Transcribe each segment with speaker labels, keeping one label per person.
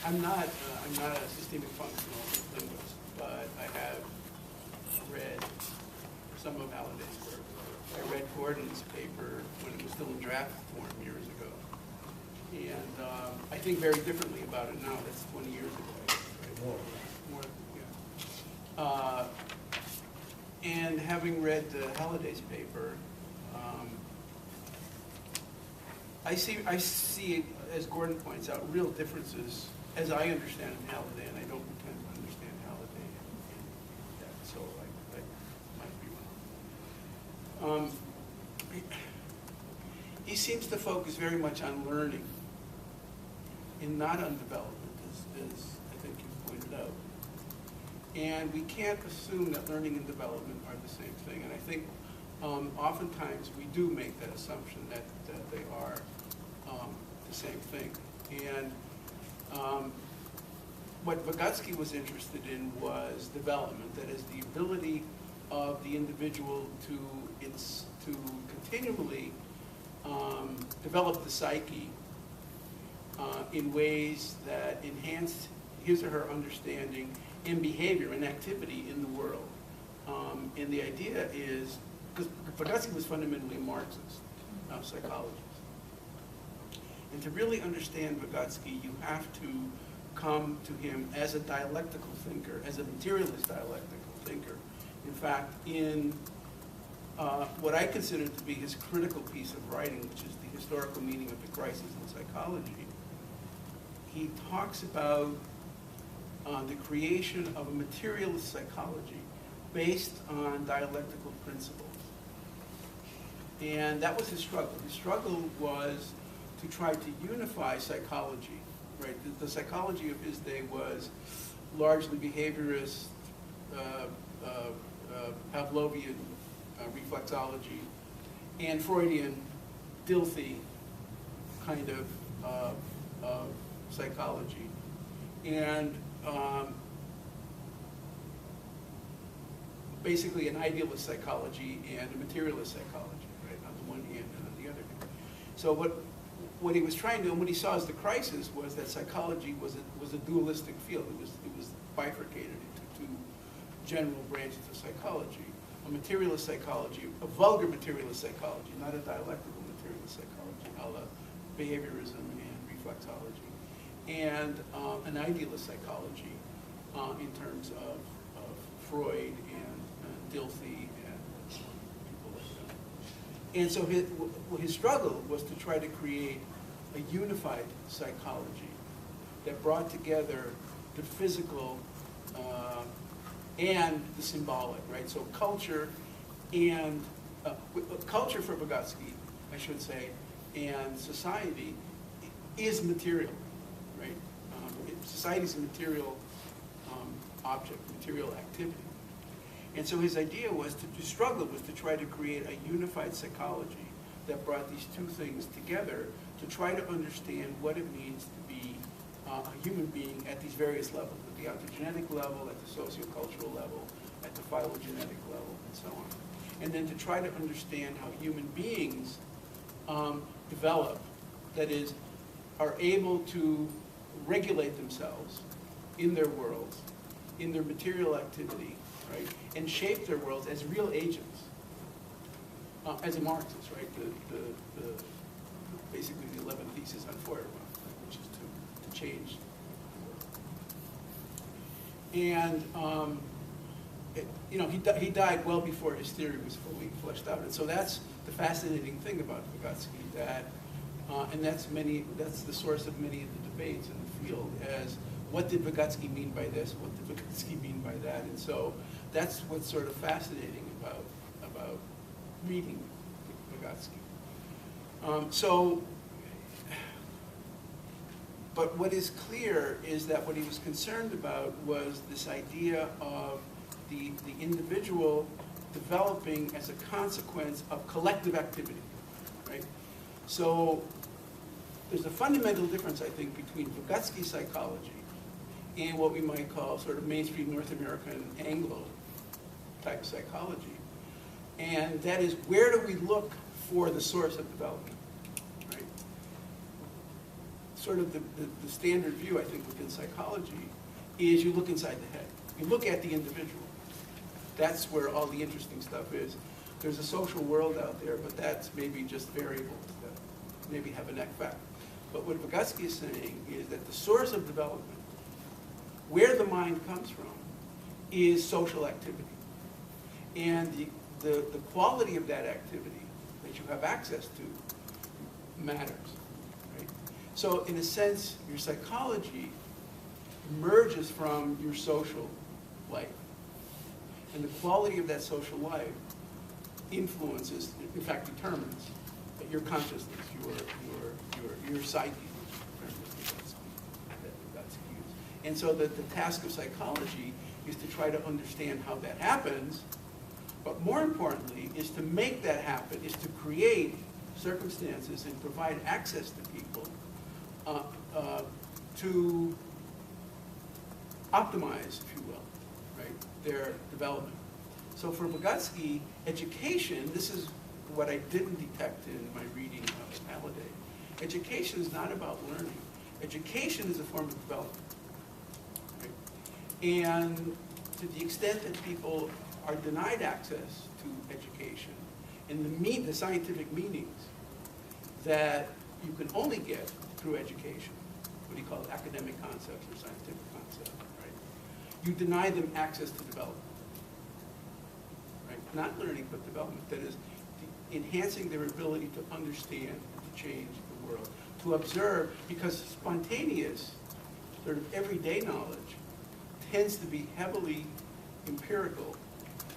Speaker 1: I'm not a systemic functional linguist, but I have read some of Halliday's work. I read Gordon's paper when it was still in draft form years ago. And I think very differently about it now. That's 20 years ago. Right? More, yeah. And having read Halliday's paper, I see, as Gordon points out, real differences, as I understand in Halliday, and I don't pretend to understand Halliday in that, so I might be wrong. He seems to focus very much on learning and not on development, as I think you pointed out. And we can't assume that learning and development are the same thing. And I think oftentimes we do make that assumption that they are the same thing. And what Vygotsky was interested in was development, that is the ability of the individual to continually develop the psyche in ways that enhance his or her understanding in behavior and activity in the world. And the idea is, because Vygotsky was fundamentally a Marxist psychologist. And to really understand Vygotsky, you have to come to him as a dialectical thinker, as a materialist dialectical thinker. In fact, in what I consider to be his critical piece of writing, which is the historical meaning of the crisis in psychology, he talks about the creation of a materialist psychology based on dialectical principles. And that was his struggle. His struggle was to try to unify psychology, right? The psychology of his day was largely behaviorist, Pavlovian reflexology, and Freudian, Dilthey kind of psychology. And basically an idealist psychology and a materialist psychology, right, on the one hand and on the other hand. So what he was trying to, and what he saw as the crisis was that psychology was a dualistic field. It was bifurcated into two general branches of psychology: a materialist psychology, a vulgar materialist psychology, not a dialectical materialist psychology, a la behaviorism and reflexology, and an idealist psychology in terms of Freud and Dilthey and people like that. And so his struggle was to try to create a unified psychology that brought together the physical and the symbolic, right? So culture and culture for Vygotsky, I should say, and society is material, right? Society is a material object, material activity. And so his idea was to try to create a unified psychology that brought these two things together to try to understand what it means to be a human being at these various levels, at the ontogenetic level, at the sociocultural level, at the phylogenetic level, and so on. And then to try to understand how human beings develop, that is, are able to regulate themselves in their worlds, in their material activity, right, and shape their worlds as real agents. As a Marxist, right, basically the 11th thesis on Feuerbach, which is to change the world. And he died well before his theory was fully fleshed out, and so that's the fascinating thing about Vygotsky, that, and that's the source of many of the debates in the field, as what did Vygotsky mean by this? What did Vygotsky mean by that? And so that's what's sort of fascinating about reading Vygotsky. But what is clear is that what he was concerned about was this idea of the individual developing as a consequence of collective activity, right? So there's a fundamental difference, I think, between Vygotsky psychology and what we might call sort of mainstream North American Anglo type psychology. And that is, where do we look for the source of development, right? sort of the standard view, I think, within psychology, is you look inside the head. You look at the individual. That's where all the interesting stuff is. There's a social world out there, but that's maybe just variables that maybe have an effect. But what Vygotsky is saying is that the source of development, where the mind comes from, is social activity. And the quality of that activity that you have access to matters. Right? So in a sense, your psychology emerges from your social life. And the quality of that social life influences, in fact determines, your consciousness, your psyche. And so the task of psychology is to try to understand how that happens, but more importantly is to make that happen, is to create circumstances and provide access to people to optimize, if you will, right, their development. So for Vygotsky, education, this is what I didn't detect in my reading of Halliday. Education is not about learning. Education is a form of development. Right? And to the extent that people are denied access to education and the scientific meanings that you can only get through education, what do you call it, academic concepts or scientific concepts, right? You deny them access to development. Right? Not learning, but development. That is, enhancing their ability to understand, to change the world, to observe, because spontaneous, sort of everyday knowledge tends to be heavily empirical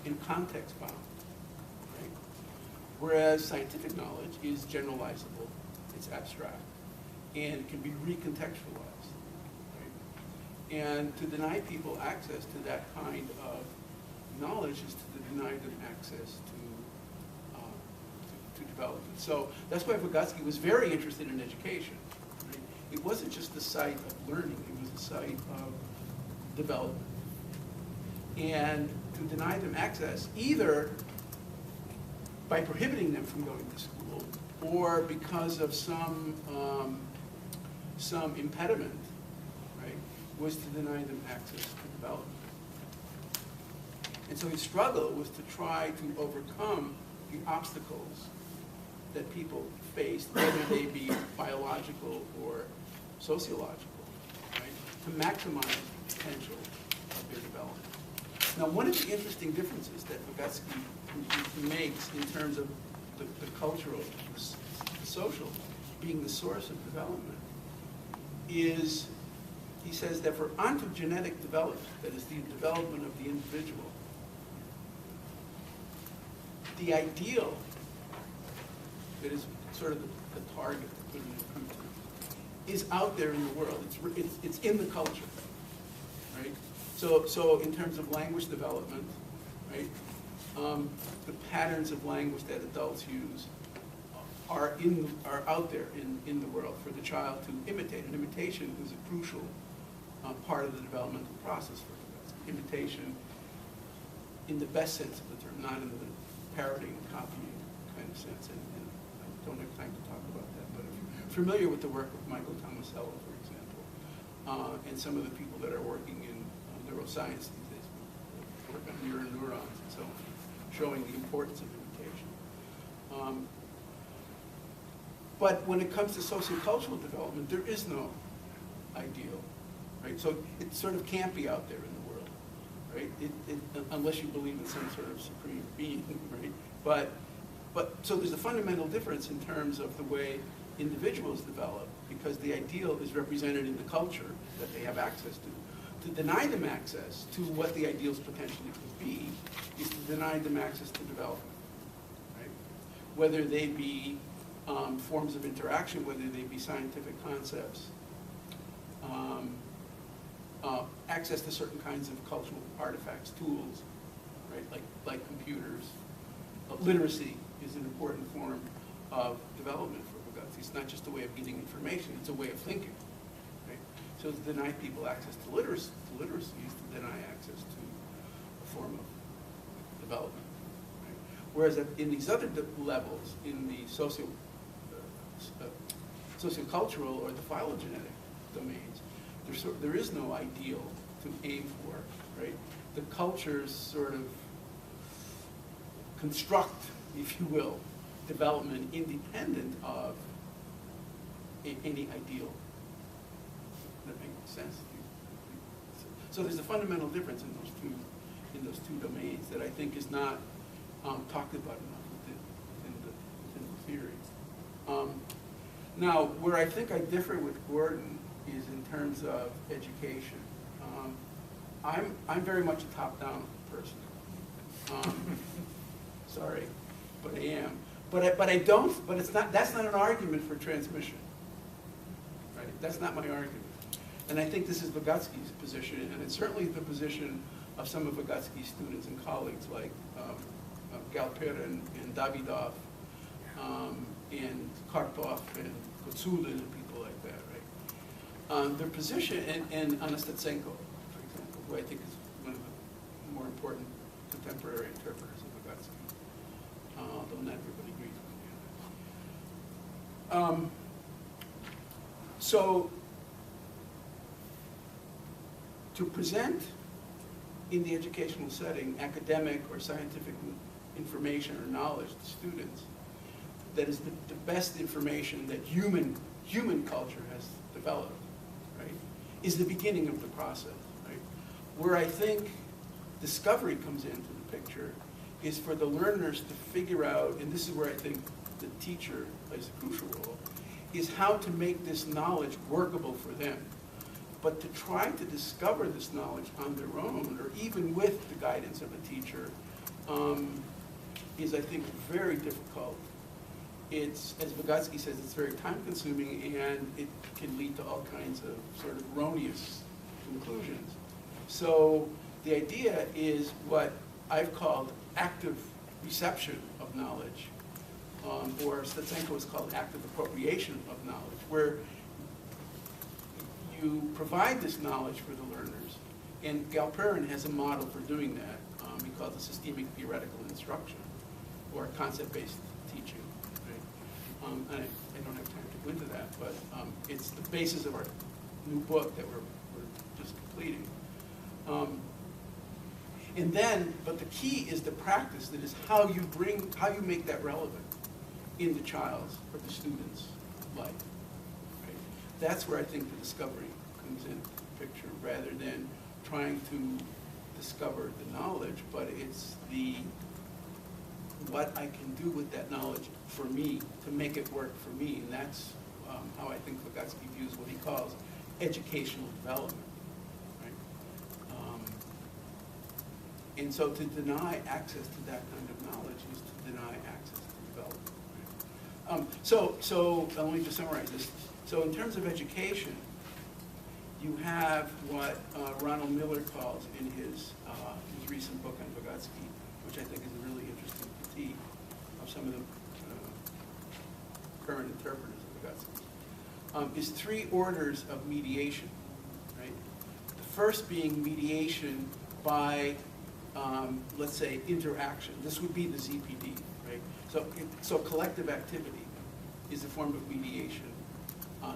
Speaker 1: and context-bound. Right? Whereas scientific knowledge is generalizable, it's abstract, and can be recontextualized. Right? And to deny people access to that kind of knowledge is to deny them access to development. So that's why Vygotsky was very interested in education. Right? It wasn't just the site of learning, it was the site of development. And to deny them access, either by prohibiting them from going to school, or because of some impediment, right, was to deny them access to development. And so his struggle was to try to overcome the obstacles that people faced, whether they be biological or sociological, right, to maximize the potential of their development. Now, one of the interesting differences that Vygotsky makes in terms of the cultural, the social, being the source of development, is he says that for ontogenetic development, that is the development of the individual, the ideal that is sort of the target is out there in the world. It's in the culture, right? So in terms of language development, right, the patterns of language that adults use are out there in the world for the child to imitate. And imitation is a crucial part of the developmental process for us. Imitation in the best sense of the term, not in the parroting and copying kind of sense. And I don't have time to talk about that, but if you're familiar with the work of Michael Tomasello, for example, and some of the people that are working in neuroscience these days, work on mirror neurons and so on, showing the importance of imitation. But when it comes to sociocultural development, there is no ideal, right? So it sort of can't be out there in the world, right? Unless you believe in some sort of supreme being, right? But so there's a fundamental difference in terms of the way individuals develop, because the ideal is represented in the culture that they have access to. To deny them access to what the ideals potentially could be is to deny them access to development, right? Whether they be forms of interaction, whether they be scientific concepts, access to certain kinds of cultural artifacts, tools, right? Like computers. Literacy is an important form of development for Vygotsky. It's not just a way of getting information, it's a way of thinking. Right? So to deny people access to literacy is to deny access to a form of development. Right? Whereas in these other levels, in the sociocultural or the phylogenetic domains. There is no ideal to aim for, right? The cultures sort of construct, if you will, development independent of any ideal. That makes sense? So there's a fundamental difference in those two domains that I think is not talked about enough within the theory. Now, where I think I differ with Gordon is in terms of education. I'm very much a top-down person. Sorry, but I am. But I don't. But it's not. That's not an argument for transmission. Right. That's not my argument. And I think this is Vygotsky's position, and it's certainly the position of some of Vygotsky's students and colleagues, like Galper and Davidov, and Karpov and Gotsulin and people like that, right? Their position, and Anastatsenko, for example, who I think is one of the more important contemporary interpreters of Vygotsky, although not everybody agrees with me on that. So, to present in the educational setting academic or scientific information or knowledge to students that is the best information that human culture has developed, right, is the beginning of the process, right? Where I think discovery comes into the picture is for the learners to figure out, and this is where I think the teacher plays a crucial role, is how to make this knowledge workable for them. But to try to discover this knowledge on their own, or even with the guidance of a teacher, is, I think, very difficult. It's, as Vygotsky says, it's very time-consuming, and it can lead to all kinds of sort of erroneous conclusions. So the idea is what I've called active reception of knowledge, or Statsenko has called active appropriation of knowledge, where you provide this knowledge for the learners, and Galperin has a model for doing that. He calls it systemic theoretical instruction, or concept-based teaching. Right? And I don't have time to go into that, but it's the basis of our new book that we're just completing. And then, but the key is the practice. That is how you make that relevant in the child's or the student's life. That's where I think the discovery comes into the picture, rather than trying to discover the knowledge, but it's what I can do with that knowledge for me, to make it work for me, and that's how I think Vygotsky views what he calls educational development. Right? And so to deny access to that kind of knowledge is to deny access to development. Right? So let me just summarize this. So in terms of education, you have what Ronald Miller calls in his recent book on Vygotsky, which I think is a really interesting critique of some of the current interpreters of Vygotsky, is 3 orders of mediation, right? The first being mediation by, let's say, interaction. This would be the ZPD, right? So collective activity is a form of mediation.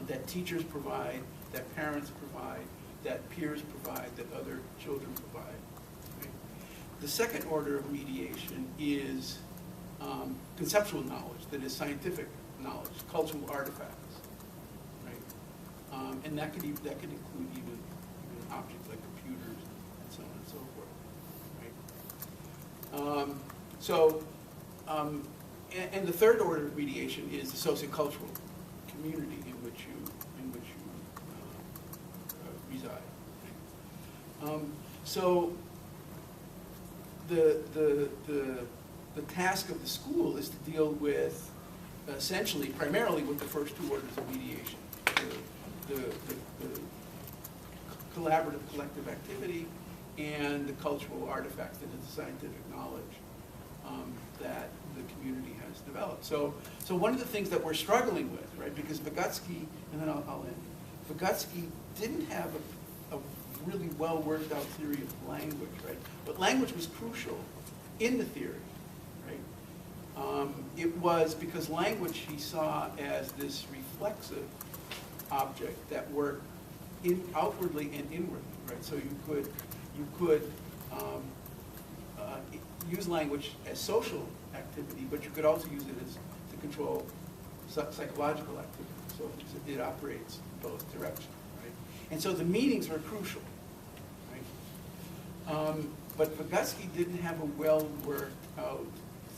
Speaker 1: That teachers provide, that parents provide, that peers provide, that other children provide. Right? The second order of mediation is conceptual knowledge, that is scientific knowledge, cultural artifacts. Right? And that could include even objects like computers and so on and so forth. Right? And the third order of mediation is the sociocultural community in which you reside. So the task of the school is to deal with, essentially, primarily with the first 2 orders of mediation: the collaborative, collective activity, and the cultural artifacts, that is the scientific knowledge that the community has developed. So one of the things that we're struggling with, right, because Vygotsky, and then I'll end, Vygotsky didn't have a really well worked out theory of language, right? But language was crucial in the theory, right? It was because language he saw as this reflexive object that worked outwardly and inwardly, right? So you could use language as social activity, but you could also use it as to control psychological activity. So it operates in both directions, right? And so the meanings were crucial, right? But Vygotsky didn't have a well-worked-out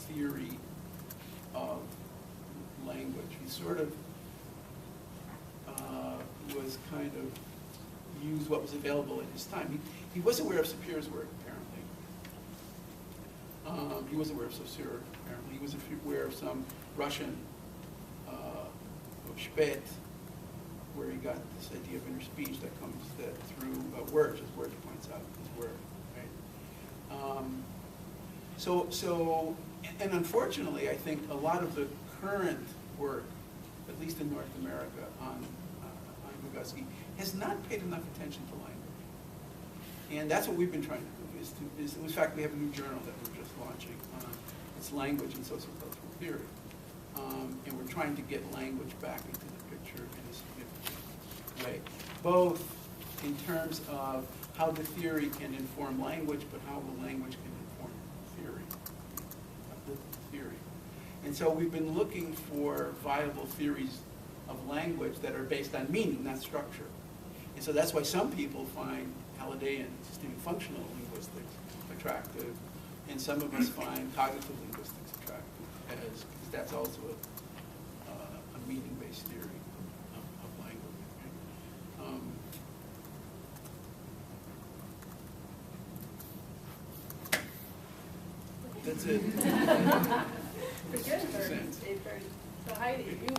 Speaker 1: theory of language. He sort of was kind of used what was available at his time. He was aware of Sapire's work, apparently. He was aware of Saussure, apparently. He was aware of some Russian, Spät, where he got this idea of inner speech that comes through words, as Words points out in his work, right? And unfortunately, I think a lot of the current work, at least in North America, on Vygotsky, has not paid enough attention to language. And that's what we've been trying to do, in fact, we have a new journal that we're just launching. It's Language and Sociocultural Theory. And we're trying to get language back into the picture in a significant way, both in terms of how the theory can inform language, but how the language can inform the theory. And so we've been looking for viable theories of language that are based on meaning, not structure. And so that's why some people find Halliday and systemic functional linguistics attractive, and some of us find cognitive linguistics attractive, because that's also a meaning-based theory of language. That's it.
Speaker 2: For good, for 8:30. So Heidi, you